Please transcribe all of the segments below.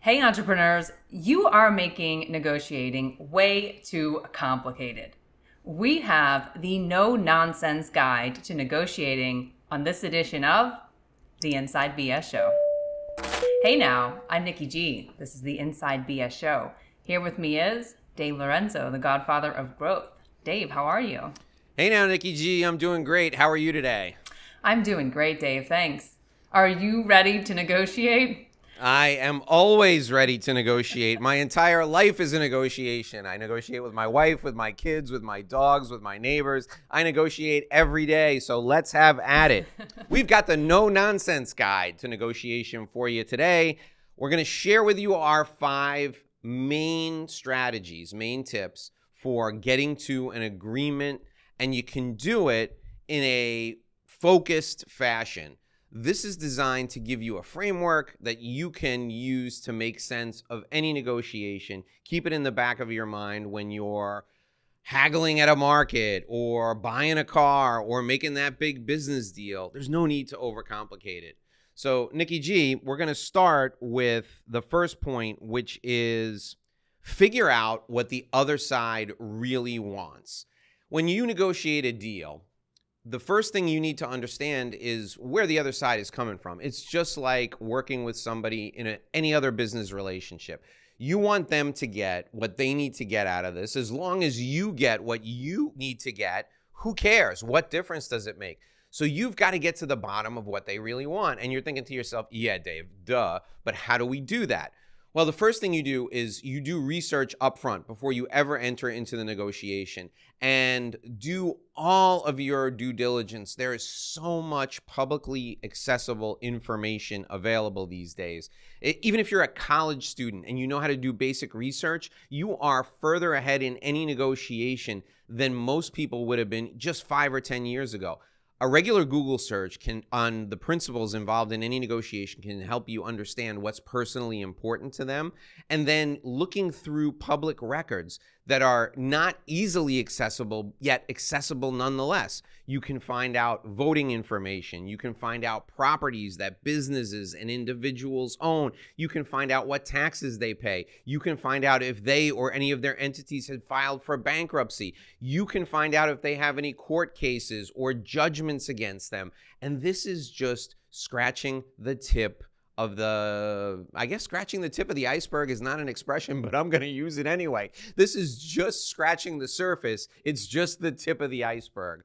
Hey entrepreneurs, you are making negotiating way too complicated. We have the no-nonsense guide to negotiating on this edition of the Inside BS Show. Hey now, I'm Nicki G. This is the Inside BS Show. Here with me is Dave Lorenzo, the Godfather of Growth. Dave, how are you? Hey now, Nicki G. I'm doing great. How are you today? I'm doing great, Dave. Thanks. Are you ready to negotiate? I am always ready to negotiate. My entire life is a negotiation. I negotiate with my wife, with my kids, with my dogs, with my neighbors. I negotiate every day, so let's have at it. We've got the no-nonsense guide to negotiation for you today. We're going to share with you our 5 main strategies, main tips for getting to an agreement, and you can do it in a focused fashion. This is designed to give you a framework that you can use to make sense of any negotiation. Keep it in the back of your mind when you're haggling at a market or buying a car or making that big business deal. There's no need to overcomplicate it. So, Nicki G, we're going to start with the first point, which is figure out what the other side really wants. When you negotiate a deal, the first thing you need to understand is where the other side is coming from. It's just like working with somebody in any other business relationship. You want them to get what they need to get out of this. As long as you get what you need to get, who cares? What difference does it make? So you've got to get to the bottom of what they really want. And you're thinking to yourself, yeah, Dave, duh, but how do we do that? Well, the first thing you do is you do research up front before you ever enter into the negotiation, and do all of your due diligence. There is so much publicly accessible information available these days. Even if you're a college student and you know how to do basic research, you are further ahead in any negotiation than most people would have been just 5 or 10 years ago. A regular Google search on the principles involved in any negotiation can help you understand what's personally important to them. And then looking through public records that are not easily accessible, yet accessible nonetheless. You can find out voting information. You can find out properties that businesses and individuals own. You can find out what taxes they pay. You can find out if they or any of their entities had filed for bankruptcy. You can find out if they have any court cases or judgments against them. And this is just scratching the tip of scratching the tip of the iceberg is not an expression, but I'm going to use it anyway. This is just scratching the surface. It's just the tip of the iceberg.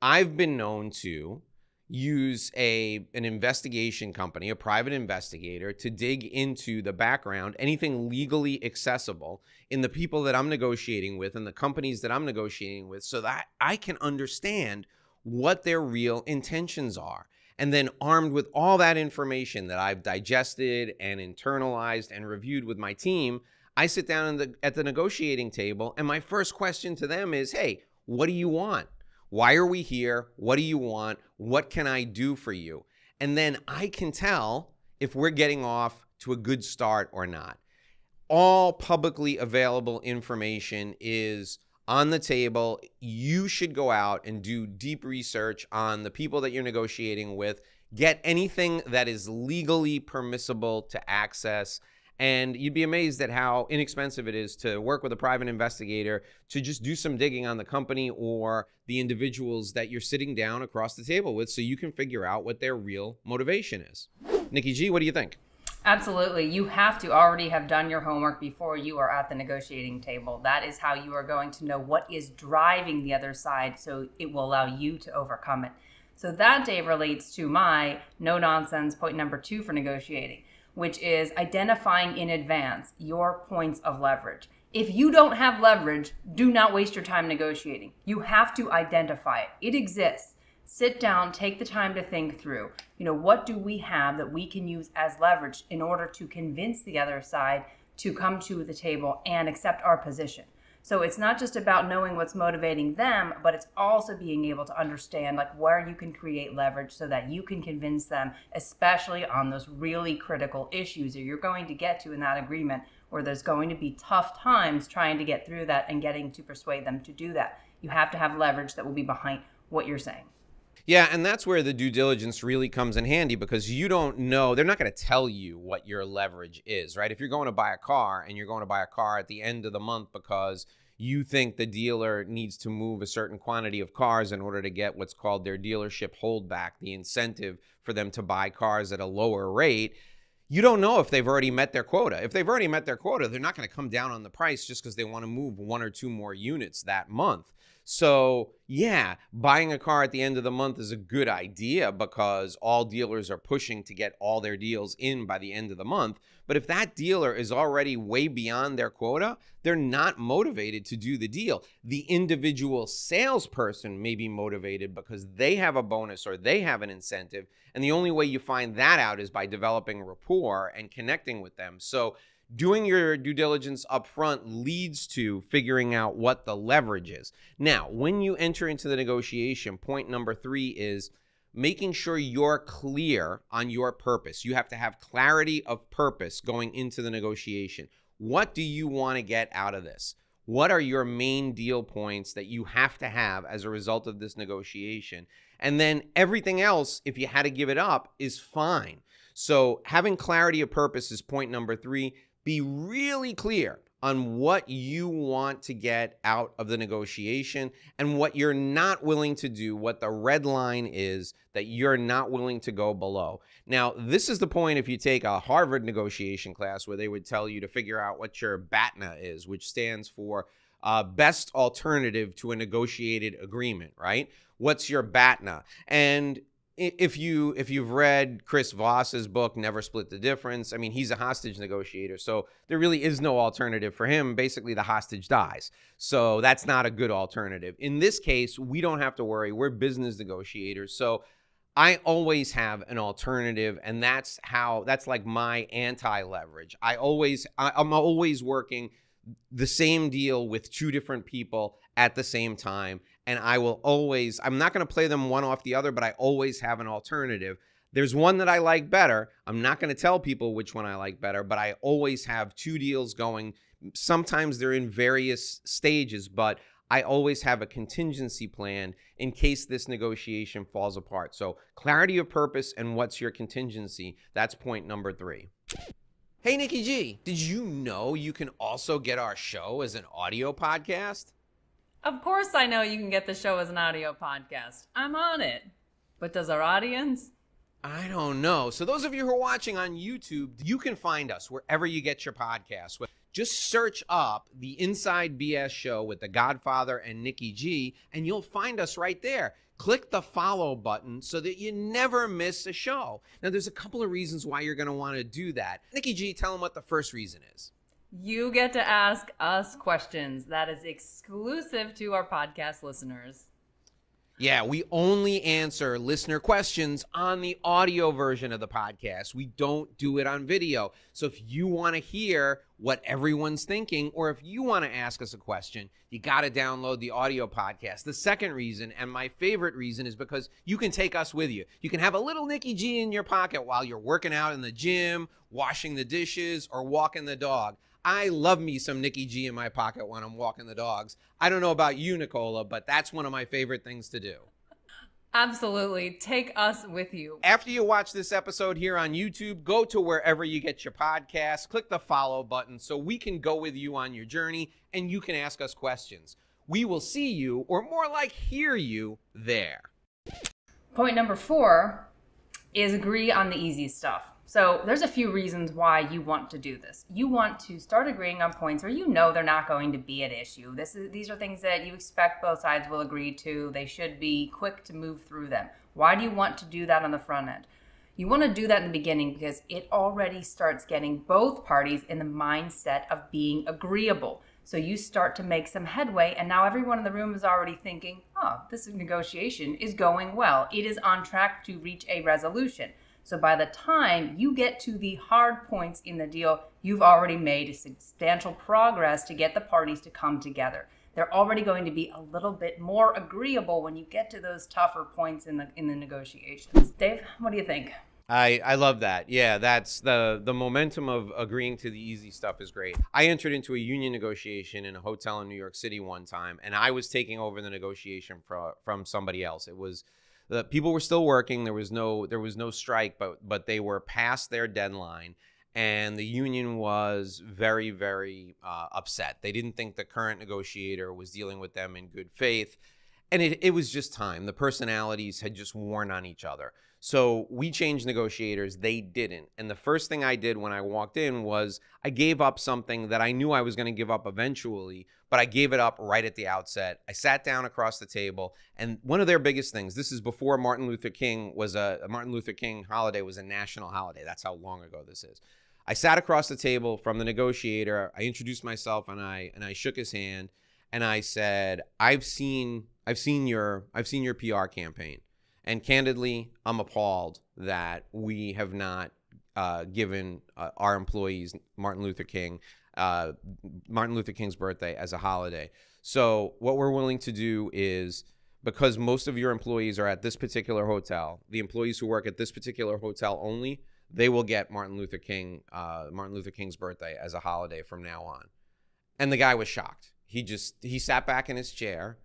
I've been known to use an investigation company, a private investigator, to dig into the background, anything legally accessible in the people that I'm negotiating with and the companies that I'm negotiating with, so that I can understand what their real intentions are. And then armed with all that information that I've digested and internalized and reviewed with my team, I sit down at the negotiating table, and my first question to them is, hey, what do you want? Why are we here? What do you want? What can I do for you? And then I can tell if we're getting off to a good start or not. All publicly available information is on the table. You should go out and do deep research on the people that you're negotiating with. Get anything that is legally permissible to access. And you'd be amazed at how inexpensive it is to work with a private investigator to just do some digging on the company or the individuals that you're sitting down across the table with, so you can figure out what their real motivation is. Nicki G, what do you think? Absolutely. You have to already have done your homework before you are at the negotiating table. That is how you are going to know what is driving the other side, so it will allow you to overcome it. So that, Dave, relates to my no-nonsense point number 2 for negotiating, which is identifying in advance your points of leverage. If you don't have leverage, do not waste your time negotiating. You have to identify it. It exists. Sit down, take the time to think through, what do we have that we can use as leverage in order to convince the other side to come to the table and accept our position. So it's not just about knowing what's motivating them, but it's also being able to understand where you can create leverage so that you can convince them, especially on those really critical issues that you're going to get to in that agreement, where there's going to be tough times trying to get through that and getting to persuade them to do that. You have to have leverage that will be behind what you're saying. Yeah, and that's where the due diligence really comes in handy, because you don't know, they're not going to tell you what your leverage is, right? If you're going to buy a car and you're going to buy a car at the end of the month because you think the dealer needs to move a certain quantity of cars in order to get what's called their dealership holdback, the incentive for them to buy cars at a lower rate, you don't know if they've already met their quota. If they've already met their quota, they're not going to come down on the price just because they want to move 1 or 2 more units that month. So yeah, buying a car at the end of the month is a good idea because all dealers are pushing to get all their deals in by the end of the month. But if that dealer is already way beyond their quota, they're not motivated to do the deal. The individual salesperson may be motivated because they have a bonus or they have an incentive. And the only way you find that out is by developing rapport and connecting with them. So doing your due diligence up front leads to figuring out what the leverage is. Now, when you enter into the negotiation, point number 3 is making sure you're clear on your purpose. You have to have clarity of purpose going into the negotiation. What do you want to get out of this? What are your main deal points that you have to have as a result of this negotiation? And then everything else, if you had to give it up, is fine. So having clarity of purpose is point number 3. Be really clear on what you want to get out of the negotiation and what you're not willing to do, what the red line is that you're not willing to go below. Now, this is the point if you take a Harvard negotiation class where they would tell you to figure out what your BATNA is, which stands for best alternative to a negotiated agreement, right? What's your BATNA? And if you've read Chris Voss's book, Never Split the Difference, I mean, he's a hostage negotiator, so there really is no alternative for him. Basically, the hostage dies. So that's not a good alternative. In this case, we don't have to worry. We're business negotiators. So I always have an alternative, and that's like my anti-leverage. I'm always working the same deal with 2 different people at the same time. And I'm not going to play them one off the other, but I always have an alternative. There's one that I like better. I'm not going to tell people which one I like better, but I always have 2 deals going. Sometimes they're in various stages, but I always have a contingency plan in case this negotiation falls apart. So clarity of purpose and what's your contingency. That's point number 3. Hey, Nicki G, did you know you can also get our show as an audio podcast? Of course I know you can get the show as an audio podcast. I'm on it. But does our audience? I don't know. So those of you who are watching on YouTube, you can find us wherever you get your podcasts. Just search up the Inside BS Show with the Godfather and Nicki G, and you'll find us right there. Click the follow button so that you never miss a show. Now, there's a couple of reasons why you're going to want to do that. Nicki G, tell them what the first reason is. You get to ask us questions. That is exclusive to our podcast listeners. Yeah, we only answer listener questions on the audio version of the podcast. We don't do it on video. So if you want to hear what everyone's thinking, or if you want to ask us a question, you got to download the audio podcast. The second reason, and my favorite reason, is because you can take us with you. You can have a little Nicki G in your pocket while you're working out in the gym, washing the dishes, or walking the dog. I love me some Nicki G in my pocket when I'm walking the dogs. I don't know about you, Nicola, but that's one of my favorite things to do. Absolutely. Take us with you. After you watch this episode here on YouTube, go to wherever you get your podcasts, click the follow button so we can go with you on your journey and you can ask us questions. We will see you, or more like hear you, there. Point number 4 is agree on the easy stuff. So there's a few reasons why you want to do this. You want to start agreeing on points where you know they're not going to be at issue. These are things that you expect both sides will agree to. They should be quick to move through them. Why do you want to do that on the front end? You want to do that in the beginning because it already starts getting both parties in the mindset of being agreeable. So you start to make some headway, and now everyone in the room is already thinking, oh, this negotiation is going well. It is on track to reach a resolution. So by the time you get to the hard points in the deal, you've already made substantial progress to get the parties to come together. They're already going to be a little bit more agreeable when you get to those tougher points in the negotiations. Dave, what do you think? I love that. Yeah, that's the momentum of agreeing to the easy stuff is great. I entered into a union negotiation in a hotel in New York City one time, and I was taking over the negotiation from somebody else. It was The people were still working. There was no strike, but they were past their deadline. And the union was very, very upset. They didn't think the current negotiator was dealing with them in good faith. And it was just time. The personalities had just worn on each other. So we changed negotiators. They didn't. And the first thing I did when I walked in was I gave up something that I knew I was going to give up eventually, but I gave it up right at the outset. I sat down across the table, and one of their biggest things, this is before Martin Luther King holiday was a national holiday. That's how long ago this is. I sat across the table from the negotiator. I introduced myself, and I shook his hand, and I said, I've seen your PR campaign. And candidly, I'm appalled that we have not given our employees Martin Luther King's birthday as a holiday. So what we're willing to do is, because most of your employees are at this particular hotel, the employees who work at this particular hotel only, they will get Martin Luther King's birthday as a holiday from now on. And the guy was shocked. He sat back in his chair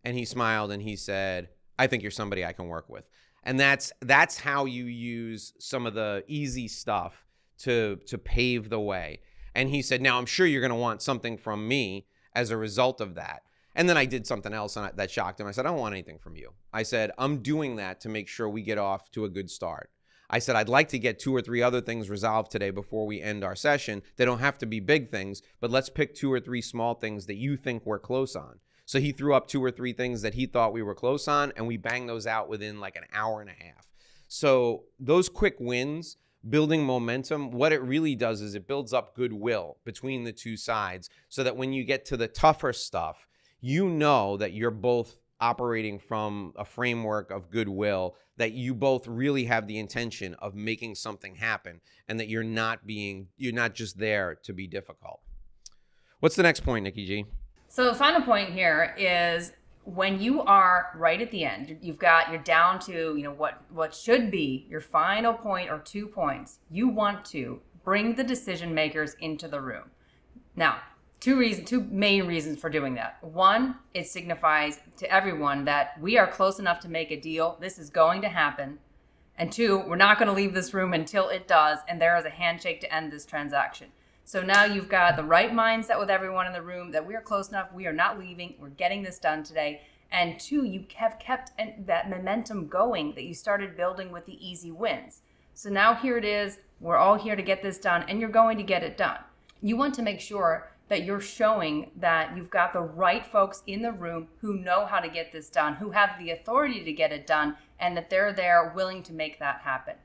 and he smiled and he said, I think you're somebody I can work with. And that's how you use some of the easy stuff to pave the way. And he said, now I'm sure you're going to want something from me as a result of that. And then I did something else that shocked him. I said, I don't want anything from you. I said, I'm doing that to make sure we get off to a good start. I said, I'd like to get 2 or 3 other things resolved today before we end our session. They don't have to be big things, but let's pick 2 or 3 small things that you think we're close on. So he threw up 2 or 3 things that he thought we were close on, and we banged those out within like an hour and a half. So those quick wins, building momentum, what it really does is it builds up goodwill between the 2 sides so that when you get to the tougher stuff, you know that you're both operating from a framework of goodwill, that you both really have the intention of making something happen, and that you're not just there to be difficult. What's the next point, Nicki G? So the final point here is when you are right at the end, you're down to, what should be your final point or 2 points. You want to bring the decision makers into the room. Now, 2 main reasons for doing that. 1, it signifies to everyone that we are close enough to make a deal. This is going to happen. And 2, we're not going to leave this room until it does, and there is a handshake to end this transaction. So now you've got the right mindset with everyone in the room that we are close enough, we are not leaving, we're getting this done today. And 2, you have kept that momentum going that you started building with the easy wins. So now here it is, we're all here to get this done, and you're going to get it done. You want to make sure that you're showing that you've got the right folks in the room who know how to get this done, who have the authority to get it done, and that they're there willing to make that happen.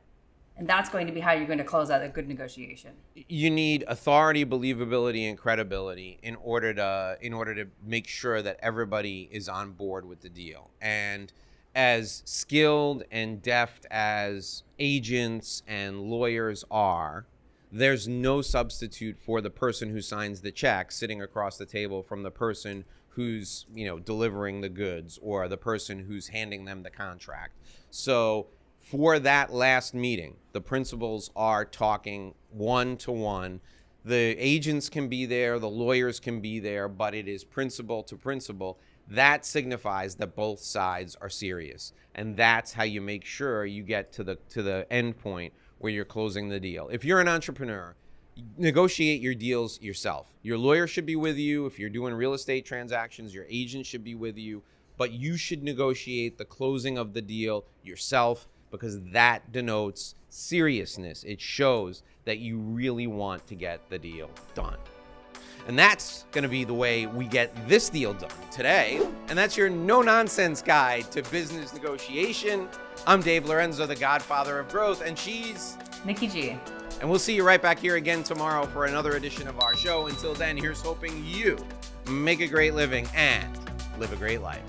And that's going to be how you're going to close out a good negotiation. You need authority, believability, and credibility in order to make sure that everybody is on board with the deal. And as skilled and deft as agents and lawyers are, there's no substitute for the person who signs the check sitting across the table from the person who's, delivering the goods, or the person who's handing them the contract. So for that last meeting, the principals are talking one-to-one. The agents can be there, the lawyers can be there, but it is principal to principal. That signifies that both sides are serious. And that's how you make sure you get to the end point where you're closing the deal. If you're an entrepreneur, negotiate your deals yourself. Your lawyer should be with you. If you're doing real estate transactions, your agent should be with you. But you should negotiate the closing of the deal yourself, because that denotes seriousness. It shows that you really want to get the deal done. And that's going to be the way we get this deal done today. And that's your no-nonsense guide to business negotiation. I'm Dave Lorenzo, the Godfather of Growth, and she's Nicki G. And we'll see you right back here again tomorrow for another edition of our show. Until then, here's hoping you make a great living and live a great life.